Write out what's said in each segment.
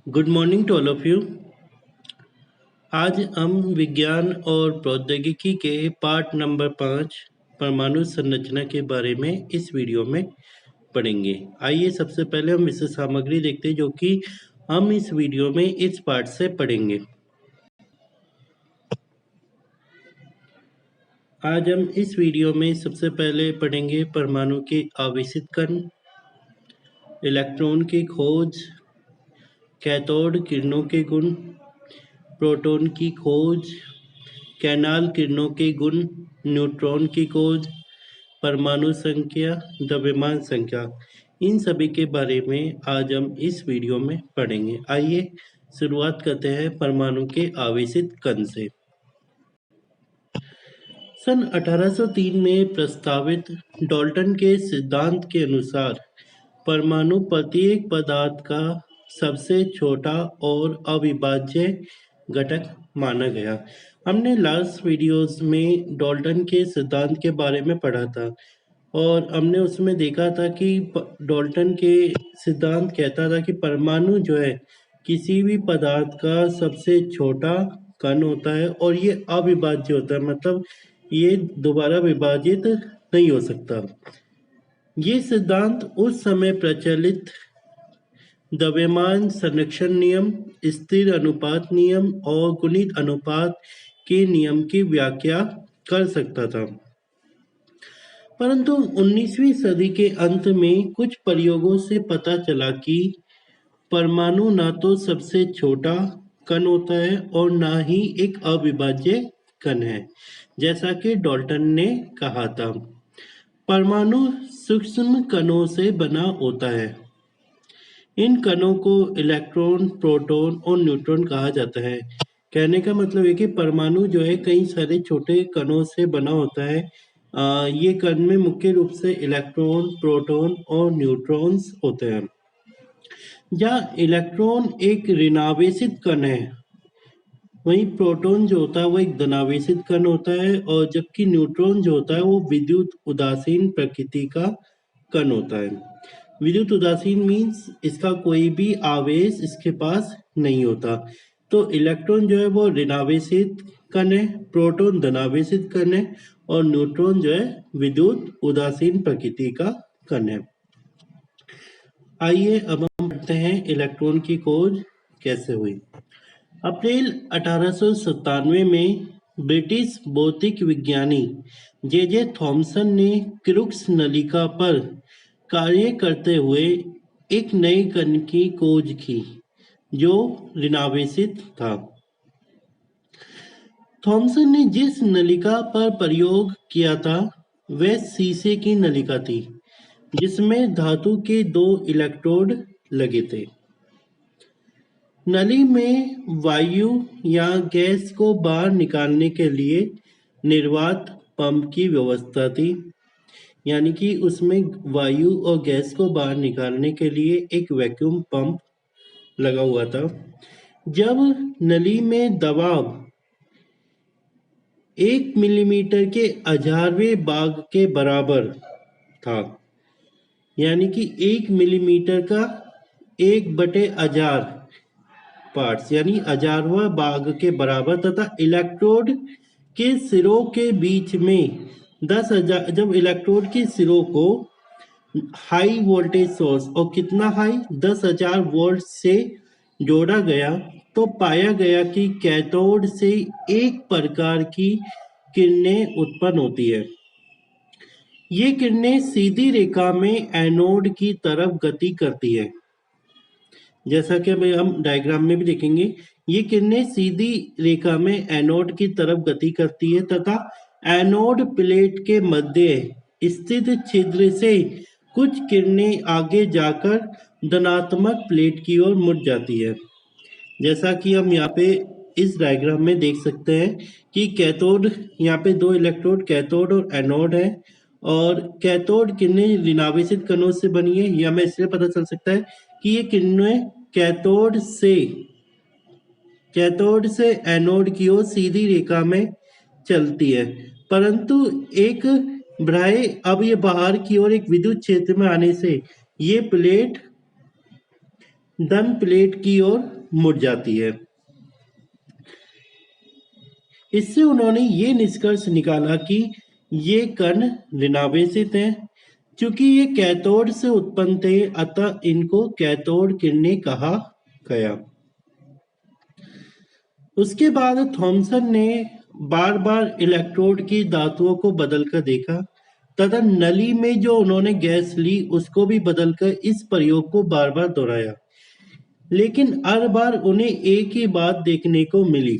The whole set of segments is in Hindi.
Good morning to all of you. आज हम विज्ञान और प्रौद्योगिकी के पार्ट नंबर 5 परमाणु संरचना के बारे में इस वीडियो में पढ़ेंगे। आइए सबसे पहले हम विषय सामग्री देखते हैं जो कि हम इस वीडियो में इस पार्ट से पढ़ेंगे। आज हम इस वीडियो में सबसे पहले पढ़ेंगे परमाणु के आवेशित कण, इलेक्ट्रॉन की खोज, कैथोड किरणों के गुण, प्रोटॉन की खोज, कैनाल किरणों के गुण, न्यूट्रॉन की खोज, परमाणु संख्या, द्रव्यमान संख्या, इन सभी के बारे में आज हम इस वीडियो में पढ़ेंगे। आइए शुरुआत करते हैं परमाणु के आवेशित कण से। सन 1803 में प्रस्तावित डाल्टन के सिद्धांत के अनुसार परमाणु प्रत्येक पदार्थ का सबसे छोटा और अविभाज्य घटक माना गया। हमने लास्ट वीडियोस में डाल्टन के सिद्धांत के बारे में पढ़ा था और हमने उसमें देखा था कि डाल्टन के सिद्धांत कहता था कि परमाणु जो है किसी भी पदार्थ का सबसे छोटा कण होता है और ये अविभाज्य होता है, मतलब ये दोबारा विभाजित नहीं हो सकता। ये सिद्धांत उस समय प्रचलित द्रव्यमान संरक्षण नियम, स्थिर अनुपात नियम और गुणित अनुपात के नियम की व्याख्या कर सकता था। परंतु 19वीं सदी के अंत में कुछ प्रयोगों से पता चला कि परमाणु ना तो सबसे छोटा कण होता है और ना ही एक अविभाज्य कण है, जैसा कि डाल्टन ने कहा था। परमाणु सूक्ष्म कणों से बना होता है। इन कणों को इलेक्ट्रॉन, प्रोटॉन और न्यूट्रॉन कहा जाता है। कहने का मतलब है कि परमाणु जो है कई सारे छोटे कणों से बना होता है। ये कण में मुख्य रूप से इलेक्ट्रॉन, प्रोटॉन और न्यूट्रॉन्स होते हैं। जहाँ इलेक्ट्रॉन एक ऋणावेशित कण है, वहीं प्रोटॉन जो होता है वो एक धनावेशित कण होता है और जबकि न्यूट्रॉन जो होता है वो विद्युत उदासीन प्रकृति का कण होता है। विद्युत उदासीन मीन्स इसका कोई भी आवेश इसके पास नहीं होता। तो इलेक्ट्रॉन जो है वो ऋणावेशित कण है, प्रोटॉन धनावेशित कण है और न्यूट्रॉन जो है विद्युत उदासीन प्रकृति का कण है। आइए अब हम पढ़ते हैं इलेक्ट्रॉन की खोज कैसे हुई। अप्रैल 1897 में ब्रिटिश भौतिक विज्ञानी जे थॉमसन ने क्रुक्स नलिका पर कार्य करते हुए एक नए कण की खोज की जो ऋणावेशित था। थॉमसन ने जिस नलिका पर प्रयोग किया था वह शीशे की नलिका थी जिसमें धातु के 2 इलेक्ट्रोड लगे थे। नली में वायु या गैस को बाहर निकालने के लिए निर्वात पंप की व्यवस्था थी, यानी कि उसमें वायु और गैस को बाहर निकालने के लिए एक वैक्यूम पंप लगा हुआ था। जब नली में दबाव 1 मिलीमीटर के 1000वें भाग के बराबर था, यानी कि 1 मिलीमीटर का 1/1000 पार्ट्स यानी 1000वां भाग के बराबर तथा इलेक्ट्रोड के सिरों के बीच में 10,000, जब इलेक्ट्रोड के सिरों को हाई वोल्टेज सोर्स और कितना हाई 10,000 वोल्ट से जोड़ा गया तो पाया गया कि कैथोड से एक प्रकार की किरणें उत्पन्न होती है। ये किरणें सीधी रेखा में एनोड की तरफ गति करती है, जैसा कि अभी हम डायग्राम में भी देखेंगे। ये किरणें सीधी रेखा में एनोड की तरफ गति करती है तथा एनोड प्लेट के मध्य स्थित छिद्र से कुछ किरणें आगे जाकर धनात्मक प्लेट की ओर मुड़ जाती है। जैसा कि हम यहाँ पे इस डायग्राम में देख सकते हैं कि कैथोड, यहाँ पे 2 इलेक्ट्रोड कैथोड और एनोड है और कैथोड किरणें ऋणावेशित कणों से बनी है। यह हमें इसलिए पता चल सकता है कि ये किरणें कैथोड से एनोड की ओर सीधी रेखा में चलती है, परंतु एक अब ये बाहर की ओर एक विद्युत क्षेत्र में आने से ये प्लेट धन प्लेट की ओर मुड़ जाती है। इससे उन्होंने ये निष्कर्ष निकाला कि ये कण ऋणावेशित हैं। चूंकि ये कैथोड से उत्पन्न थे, अतः इनको कैथोड किरणें कहा गया। उसके बाद थॉमसन ने बार बार इलेक्ट्रोड की धातुओं को बदलकर देखा तथा नली में जो उन्होंने गैस ली उसको भी बदलकर इस प्रयोग को बार बार दोहराया, लेकिन हर बार उन्हें एक ही बात देखने को मिली।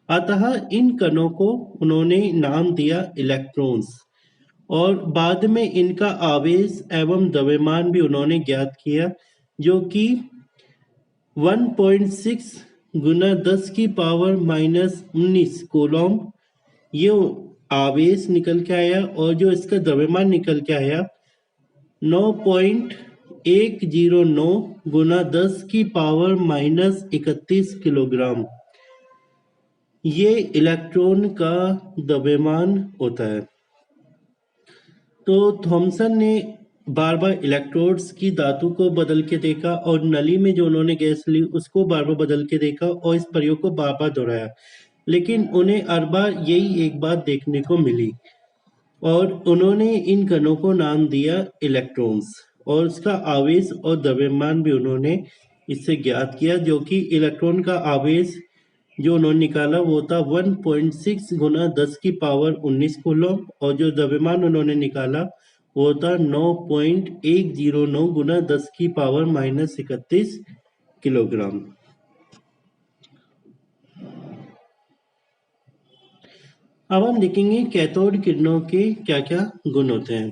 अतः इन कणों को उन्होंने नाम दिया इलेक्ट्रॉन्स और बाद में इनका आवेश एवं द्रव्यमान भी उन्होंने ज्ञात किया, जो कि 1.6 गुना 10 की पावर -19 कूलॉम ये आवेश निकल के आया और जो इसका द्रव्यमान निकल के आया 9.109 गुना 10 की पावर -31 किलोग्राम। ये इलेक्ट्रॉन का द्रव्यमान होता है। तो थॉमसन ने बार बार इलेक्ट्रोड्स की धातु को बदल के देखा और नली में जो उन्होंने गैस ली उसको बार बार बदल के देखा और इस प्रयोग को बार बार दोहराया, लेकिन उन्हें हर बार यही एक बात देखने को मिली और उन्होंने इन कणों को नाम दिया इलेक्ट्रॉन्स और उसका आवेश और द्रव्यमान भी उन्होंने इससे ज्ञात किया, जो कि इलेक्ट्रॉन का आवेश जो उन्होंने निकाला वो था 1.6 गुना 10 की पावर 19 कूलॉम और जो द्रव्यमान उन्होंने निकाला वो था 9.109 गुना 10 की पावर -31 किलोग्राम। अब हम देखेंगे कैथोड किरणों के क्या क्या गुण होते हैं।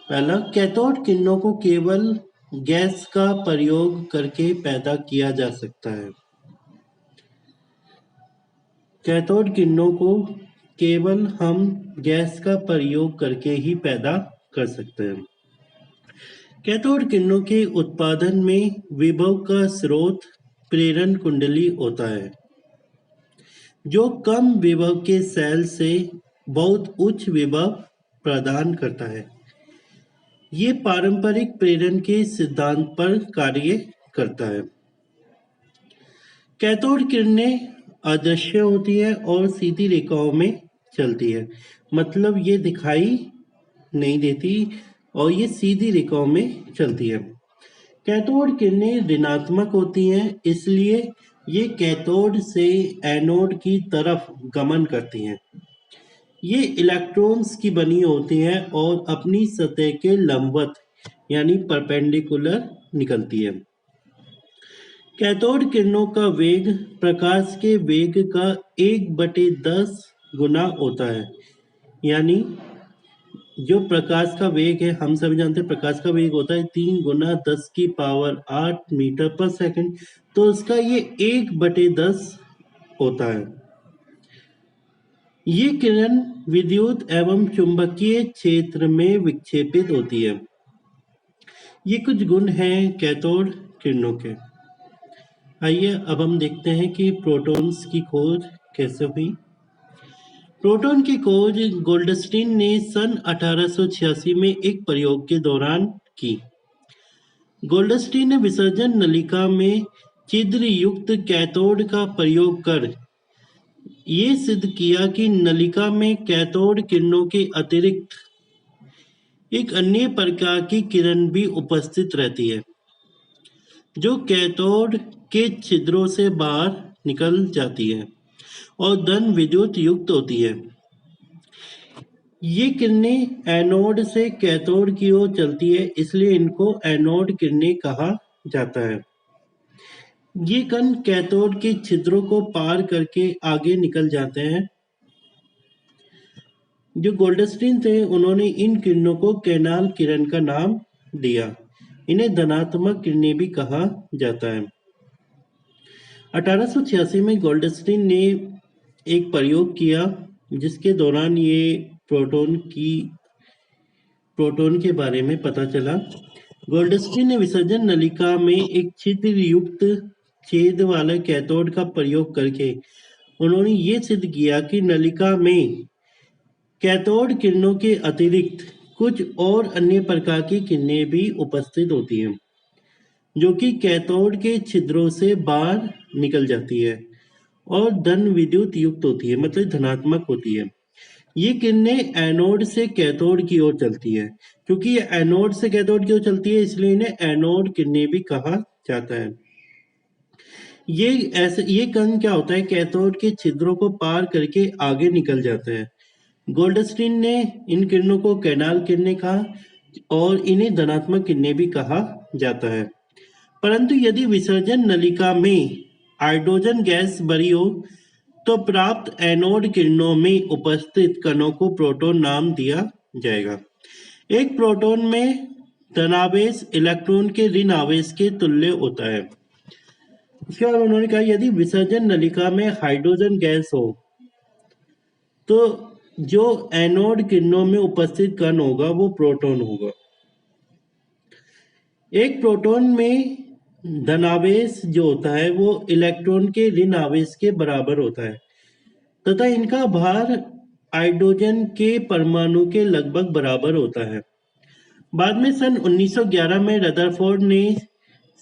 पहला, कैथोड किरणों को केवल गैस का प्रयोग करके पैदा किया जा सकता है। कैथोड किरणों को केवल हम गैस का प्रयोग करके ही पैदा कर सकते हैं। कैथोड किरणों के उत्पादन में विभव का स्रोत प्रेरण कुंडली होता है, जो कम विभव के सेल से बहुत उच्च विभव प्रदान करता है। ये पारंपरिक प्रेरण के सिद्धांत पर कार्य करता है। कैथोड किरणें अदृश्य होती है और सीधी रेखाओं में चलती है, मतलब ये दिखाई नहीं देती और ये सीधी रेखाओं में चलती है। कैथोड किरणें ऋणात्मक होती हैं, इसलिए ये कैथोड से एनोड की तरफ गमन करती हैं। ये इलेक्ट्रॉन्स की बनी होती हैं और अपनी सतह के लंबवत यानी परपेंडिकुलर निकलती है। कैथोड किरणों का वेग प्रकाश के वेग का 1/10 गुना होता है, यानी जो प्रकाश का वेग है, हम सभी जानते हैं प्रकाश का वेग होता है 3 गुना 10 की पावर 8 मीटर पर सेकंड, तो उसका ये 1/10 होता है। ये किरण विद्युत एवं चुंबकीय क्षेत्र में विक्षेपित होती है। ये कुछ गुण हैं कैथोड किरणों के। आइए अब हम देखते हैं कि प्रोटॉन्स की खोज कैसे हुई। प्रोटॉन की खोज गोल्डस्टीन ने सन 1886 में एक प्रयोग के दौरान की। गोल्डस्टीन ने विसर्जन नलिका में छिद्र युक्त कैथोड का प्रयोग कर ये सिद्ध किया कि नलिका में कैथोड किरणों के अतिरिक्त एक अन्य प्रकार की किरण भी उपस्थित रहती है, जो कैथोड के छिद्रों से बाहर निकल जाती है और धन विद्युत युक्त होती है। ये किरणें एनोड से कैथोड की ओर चलती है, इसलिए इनको एनोड किरणें कहा जाता है। ये कण कैथोड के छिद्रों को पार करके आगे निकल जाते हैं। जो गोल्डस्टीन थे उन्होंने इन किरणों को कैनाल किरण का नाम दिया। इन्हें धनात्मक किरणें भी कहा जाता है। 1886 में गोल्डस्टीन ने एक प्रयोग किया जिसके दौरान ये प्रोटॉन के बारे में पता चला। गोल्डस्टीन ने विसर्जन नलिका में एक छिद्र युक्त छेद वाले कैथोड का प्रयोग करके उन्होंने ये सिद्ध किया कि नलिका में कैथोड किरणों के अतिरिक्त कुछ और अन्य प्रकार की किरणें भी उपस्थित होती हैं। जो कि कैथोड के छिद्रों से बाहर निकल जाती है और धन विद्युत युक्त होती है, मतलब धनात्मक होती है। ये किरणें एनोड से कैथोड की ओर चलती है। क्योंकि ये एनोड से कैथोड की ओर चलती है, इसलिए इन्हें एनोड किरणें भी कहा जाता है। ये कण क्या होता है, कैथोड के छिद्रों को पार करके आगे निकल जाता है। गोल्डस्टीन ने इन किरणों को कैनाल किरणें कहा और इन्हें धनात्मक किरणें भी कहा जाता है। परंतु यदि विसर्जन नलिका में हाइड्रोजन गैस भरी हो तो प्राप्त एनोड किरणों में उपस्थित कणों को प्रोटॉन नाम दिया जाएगा। एक प्रोटॉन में धनावेश इलेक्ट्रॉन के ऋण आवेश के तुल्य होता है। इसके बाद उन्होंने कहा यदि विसर्जन नलिका में हाइड्रोजन गैस हो तो जो एनोड किरणों में उपस्थित कण होगा वो प्रोटॉन होगा। एक प्रोटॉन में धनावेश जो होता है वो इलेक्ट्रॉन के ऋण आवेश के बराबर होता है तथा इनका भार हाइड्रोजन के परमाणु के लगभग बराबर होता है। बाद में सन 1911 में रदरफोर्ड ने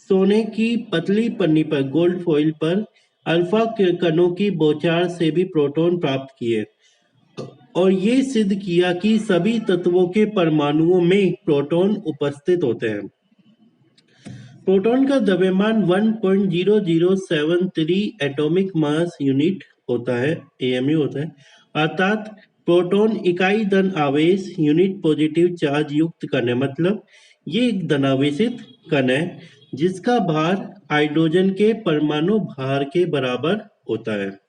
सोने की पतली पन्नी पर गोल्ड फॉइल पर अल्फा कणों की बौछार से भी प्रोटॉन प्राप्त किए और ये सिद्ध किया कि सभी तत्वों के परमाणुओं में प्रोटॉन उपस्थित होते हैं। प्रोटॉन का द्रव्यमान 1.0073 एटॉमिक मास यूनिट होता है, एमयू होता है, अर्थात प्रोटॉन इकाई धन आवेश यूनिट पॉजिटिव चार्ज युक्त कण है। मतलब ये एक धनावेशित कण है जिसका भार हाइड्रोजन के परमाणु भार के बराबर होता है।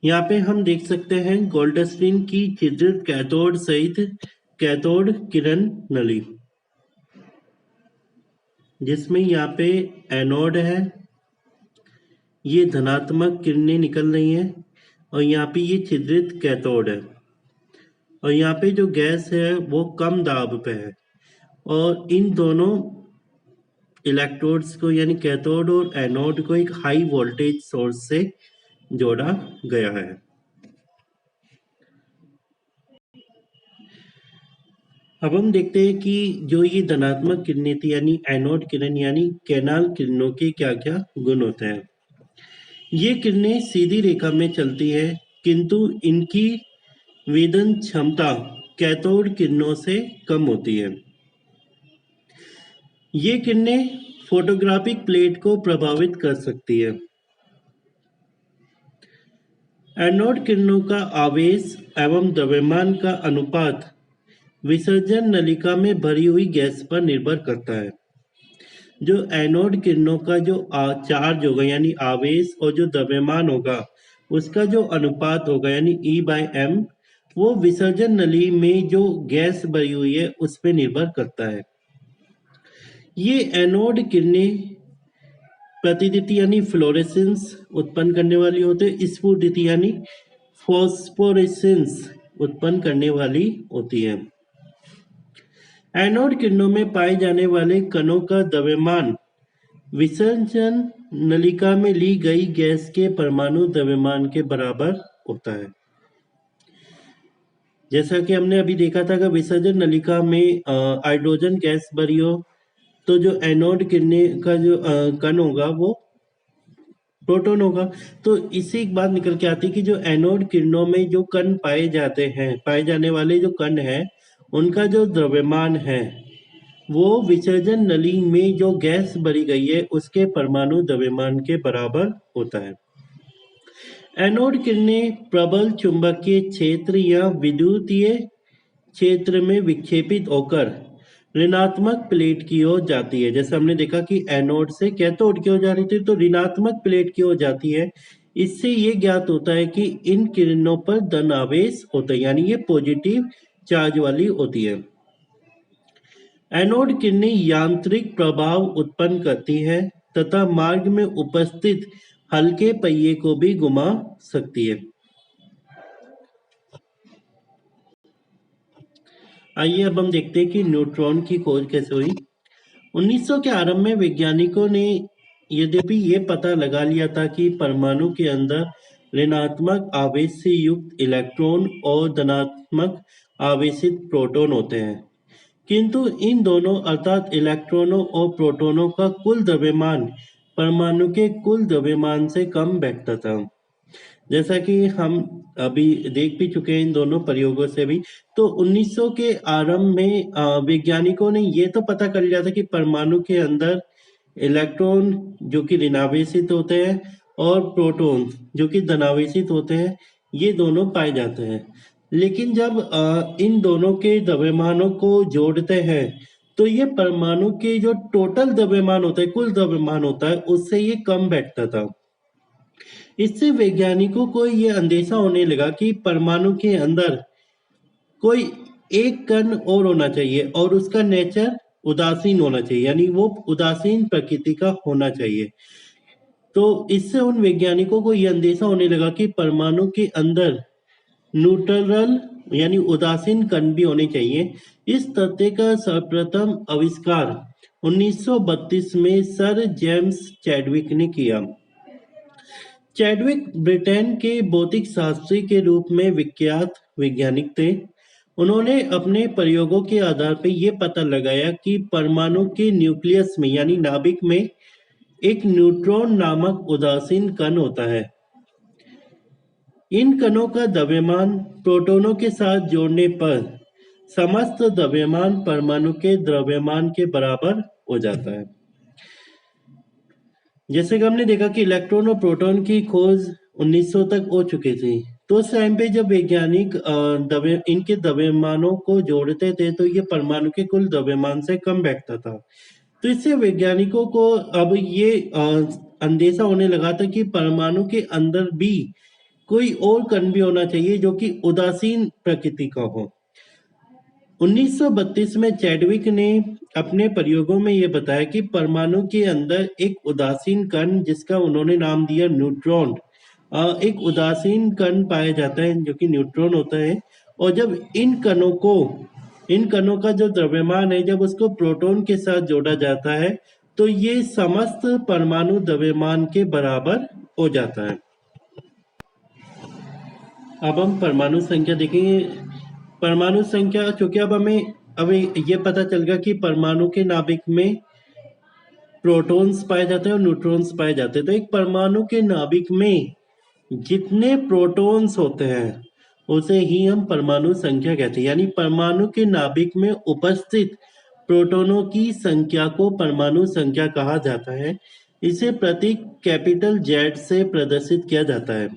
यहाँ पे हम देख सकते हैं गोल्डस्टीन की छिद्रित कैथोड सहित कैथोड किरण नली, जिसमें यहाँ पे एनोड है, ये धनात्मक किरणें निकल रही हैं और यहाँ पे ये छिद्रित कैथोड है और यहाँ पे जो गैस है वो कम दाब पे है और इन दोनों इलेक्ट्रोड्स को यानी कैथोड और एनोड को एक हाई वोल्टेज सोर्स से जोड़ा गया है। अब हम देखते हैं कि जो ये धनात्मक किरणें थी यानी एनोड किरण यानी कैनाल किरणों के क्या क्या गुण होते हैं। ये किरणें सीधी रेखा में चलती है किंतु इनकी वेदन क्षमता कैथोड किरणों से कम होती है। ये किरणें फोटोग्राफिक प्लेट को प्रभावित कर सकती है। एनोड किरणों का आवेश एवं द्रव्यमान का अनुपात विसर्जन नलिका में भरी हुई गैस पर निर्भर करता है। जो एनोड किरणों का जो चार्ज होगा यानी आवेश और जो द्रव्यमान होगा उसका जो अनुपात होगा यानी E/m वो विसर्जन नली में जो गैस भरी हुई है उस पर निर्भर करता है। ये एनोड किरणें प्रतिदीप्ति यानी फ्लोरेसेंस उत्पन्न करने वाली होते हैं, स्फुरिति यानी फॉस्फोरेसेंस उत्पन्न करने वाली होती है। एनोड किरणों में पाए जाने वाले कणों का द्रव्यमान विसर्जन नलिका में ली गई गैस के परमाणु द्रव्यमान के बराबर होता है। जैसा कि हमने अभी देखा था कि विसर्जन नलिका में हाइड्रोजन गैस भरी हो तो जो एनोड किरणें का जो कण होगा वो प्रोटॉन होगा। तो इसी एक बात निकल के आती है कि जो एनोड किरणों में जो कण पाए जाने वाले जो कण हैं उनका जो द्रव्यमान है वो विसर्जन नली में जो गैस भरी गई है उसके परमाणु द्रव्यमान के बराबर होता है। एनोड किरणें प्रबल चुंबकीय क्षेत्र या विद्युतीय क्षेत्र में विक्षेपित होकर ऋणात्मक प्लेट की ओर जाती है। जैसे हमने देखा कि एनोड से कैथोड की ओर जा रही थी तो ऋणात्मक प्लेट की ओर जाती है। इससे ये ज्ञात होता है कि इन किरणों पर धन आवेश होता है यानी ये पॉजिटिव चार्ज वाली होती है। एनोड किरणें यांत्रिक प्रभाव उत्पन्न करती है तथा मार्ग में उपस्थित हल्के पहिए को भी घुमा सकती है। आइए अब हम देखते हैं कि न्यूट्रॉन की खोज कैसे हुई। 1900 के आरंभ में वैज्ञानिकों ने यद्यपि ये पता लगा लिया था कि परमाणु के अंदर ऋणात्मक आवेश से युक्त इलेक्ट्रॉन और धनात्मक आवेशित प्रोटॉन होते हैं, किंतु इन दोनों अर्थात इलेक्ट्रॉनों और प्रोटॉनों का कुल द्रव्यमान परमाणु के कुल द्रव्यमान से कम बैठता था। जैसा कि हम अभी देख भी चुके हैं इन दोनों प्रयोगों से भी। तो 1900 के आरंभ में वैज्ञानिकों ने ये तो पता कर लिया था कि परमाणु के अंदर इलेक्ट्रॉन जो कि ऋणावेशित होते हैं और प्रोटॉन जो कि धनावेशित होते हैं, ये दोनों पाए जाते हैं। लेकिन जब इन दोनों के द्रव्यमानों को जोड़ते हैं तो ये परमाणु के जो टोटल द्रव्यमान होता है, कुल द्रव्यमान होता है, उससे ये कम बैठता था। इससे वैज्ञानिकों को ये अंदेशा होने लगा कि परमाणु के अंदर कोई एक कण और होना चाहिए और उसका नेचर उदासीन होना चाहिए, यानी वो उदासीन प्रकृति का होना चाहिए। तो इससे उन वैज्ञानिकों को यह अंदेशा होने लगा कि परमाणु के अंदर न्यूट्रल यानी उदासीन कण भी होने चाहिए। इस तथ्य का सर्वप्रथम आविष्कार 1932 में सर जेम्स चैडविक ने किया। चैडविक ब्रिटेन के भौतिक शास्त्री के रूप में विख्यात वैज्ञानिक थे। उन्होंने अपने प्रयोगों के आधार पर यह पता लगाया कि परमाणु के न्यूक्लियस में यानी नाभिक में एक न्यूट्रॉन नामक उदासीन कण होता है। इन कणों का द्रव्यमान प्रोटॉनों के साथ जोड़ने पर समस्त द्रव्यमान परमाणु के द्रव्यमान के बराबर हो जाता है। जैसे कि हमने देखा कि इलेक्ट्रॉन और प्रोटॉन की खोज 1900 तक हो चुकी थी। तो उस टाइम पे जब वैज्ञानिक इनके द्रव्यमानों को जोड़ते थे तो ये परमाणु के कुल द्रव्यमान से कम बैठता था। तो इससे वैज्ञानिकों को अब ये अंदेशा होने लगा था कि परमाणु के अंदर भी कोई और कण भी होना चाहिए जो कि उदासीन प्रकृति का हो। 1932 में चैडविक ने अपने प्रयोगों में यह बताया कि परमाणु के अंदर एक उदासीन कण जिसका उन्होंने नाम दिया न्यूट्रॉन, एक उदासीन कण पाया जाता है जो कि न्यूट्रॉन होता है। और जब इन कणों का जो द्रव्यमान है जब उसको प्रोटॉन के साथ जोड़ा जाता है तो ये समस्त परमाणु द्रव्यमान के बराबर हो जाता है। अब हम परमाणु संख्या देखेंगे। परमाणु संख्या चूंकि अब हमें ये पता चल गया कि परमाणु के नाभिक में प्रोटॉन्स पाए जाते हैं और न्यूट्रॉन्स पाए जाते हैं। तो एक परमाणु के नाभिक में जितने प्रोटॉन्स होते हैं उसे ही हम परमाणु संख्या कहते हैं, यानी परमाणु के नाभिक में उपस्थित प्रोटॉनों की संख्या को परमाणु संख्या कहा जाता है। इसे प्रतीक कैपिटल Z से प्रदर्शित किया जाता है।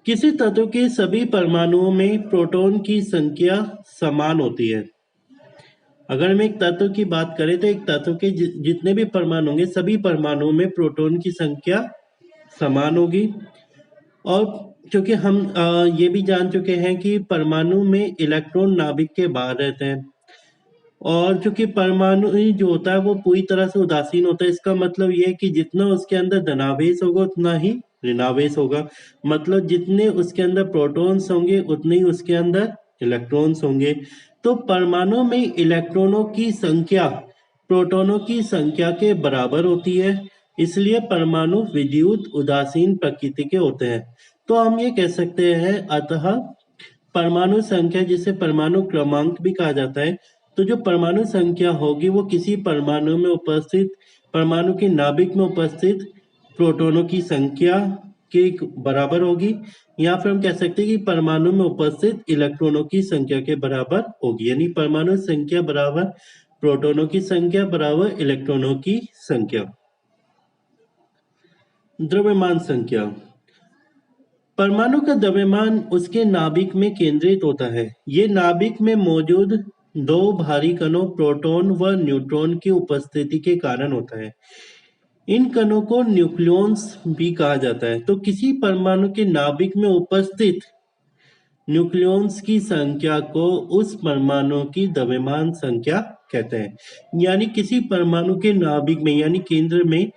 किसी तत्व के सभी परमाणुओं में प्रोटॉन की संख्या समान होती है। अगर हम एक तत्व की बात करें तो एक तत्व के जितने भी परमाणु होंगे सभी परमाणुओं में प्रोटॉन की संख्या समान होगी। और क्योंकि हम ये भी जान चुके हैं कि परमाणु में इलेक्ट्रॉन नाभिक के बाहर रहते हैं और चूंकि परमाणु जो होता है वो पूरी तरह से उदासीन होता है। इसका मतलब ये है कि जितना उसके अंदर धनावेश होगा उतना ही ऋणावेश होगा, मतलब जितने उसके अंदर प्रोटॉन्स होंगे उतने ही उसके अंदर इलेक्ट्रॉन्स होंगे। तो परमाणु में इलेक्ट्रॉनों की संख्या प्रोटॉनों की संख्या के बराबर होती है, इसलिए परमाणु विद्युत उदासीन प्रकृति के होते हैं। तो हम ये कह सकते हैं अतः परमाणु संख्या जिसे परमाणु क्रमांक भी कहा जाता है, तो जो परमाणु संख्या होगी वो किसी परमाणु में उपस्थित परमाणु के नाभिक में उपस्थित प्रोटॉनों की संख्या के बराबर होगी, या फिर हम कह सकते हैं कि परमाणु में उपस्थित इलेक्ट्रॉनों की संख्या के बराबर होगी। यानी परमाणु संख्या बराबर प्रोटॉनों की संख्या बराबर इलेक्ट्रॉनों की संख्या। द्रव्यमान संख्या। परमाणु का द्रव्यमान उसके नाभिक में केंद्रित होता है। ये नाभिक में मौजूद दो भारी कणों प्रोटॉन व न्यूट्रॉन की उपस्थिति के कारण होता है। इन कणों को न्यूक्लियॉन्स भी कहा जाता है। तो किसी परमाणु के नाभिक में उपस्थित न्यूक्लियॉन्स की संख्या को उस परमाणु की द्रव्यमान संख्या कहते हैं। यानी किसी परमाणु के नाभिक में यानी केंद्र में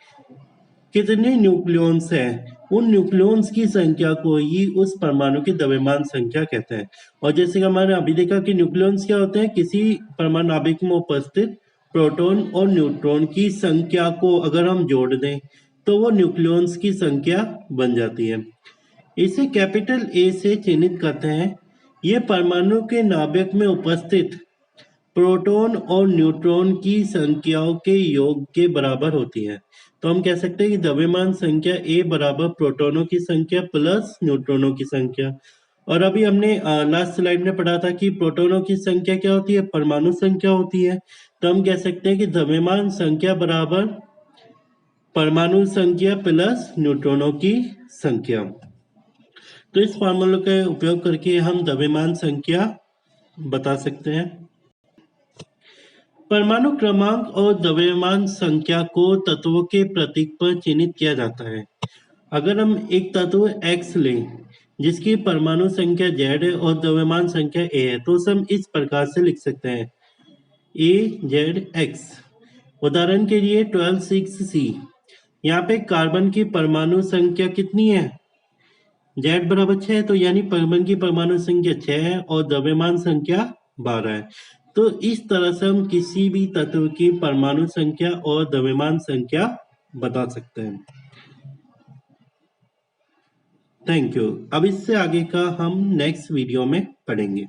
कितने न्यूक्लियॉन्स हैं, उन न्यूक्लियॉन्स की संख्या को ही उस परमाणु की द्रव्यमान संख्या कहते हैं। और जैसे कि हमने अभी देखा कि न्यूक्लियॉन्स क्या होते हैं, किसी परमाणु नाभिक में उपस्थित प्रोटॉन और न्यूट्रॉन की संख्या को अगर हम जोड़ दें तो वो न्यूक्लियॉन्स की संख्या बन जाती है। इसे कैपिटल ए से चिन्हित करते हैं। ये परमाणु के नाभिक में उपस्थित प्रोटॉन और न्यूट्रॉन की संख्याओं के योग के बराबर होती है। तो हम कह सकते हैं कि द्रव्यमान संख्या ए बराबर प्रोटॉनों की संख्या प्लस न्यूट्रॉनों की संख्या। और अभी हमने लास्ट स्लाइड में पढ़ा था कि प्रोटॉनों की संख्या क्या होती है, परमाणु संख्या होती है। तो हम कह सकते हैं कि द्रव्यमान संख्या बराबर परमाणु संख्या प्लस न्यूट्रॉनों की संख्या। तो इस फॉर्मूले का उपयोग करके हम द्रव्यमान संख्या बता सकते हैं। परमाणु क्रमांक और द्रव्यमान संख्या को तत्वों के प्रतीक पर चिन्हित किया जाता है। अगर हम एक तत्व X लें जिसकी परमाणु संख्या Z है और द्रव्यमान संख्या A है, तो हम इस प्रकार से लिख सकते हैं AZX। उदाहरण के लिए 12,6C। यहाँ पे कार्बन की परमाणु संख्या कितनी है, Z बराबर 6, तो यानी कार्बन की परमाणु संख्या 6 है और द्रव्यमान संख्या 12 है। तो इस तरह से हम किसी भी तत्व की परमाणु संख्या और द्रव्यमान संख्या बता सकते हैं। Thank you. अब इससे आगे का हम नेक्स्ट वीडियो में पढ़ेंगे।